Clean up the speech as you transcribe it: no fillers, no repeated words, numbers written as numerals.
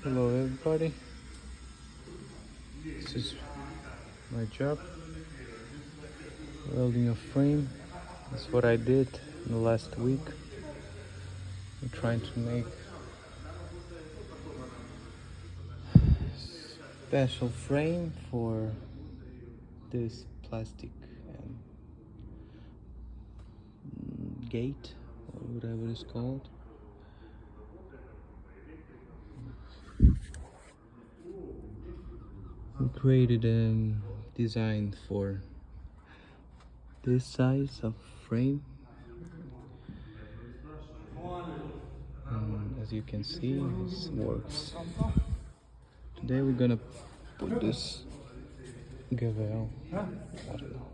Hello everybody, this is my job, welding a frame. That's what I did in the last week. I'm trying to make special frame for this plastic gate or whatever it's called. We created a design for this size of frame, and as you can see, this works. Today we're gonna put this gavel, I don't know,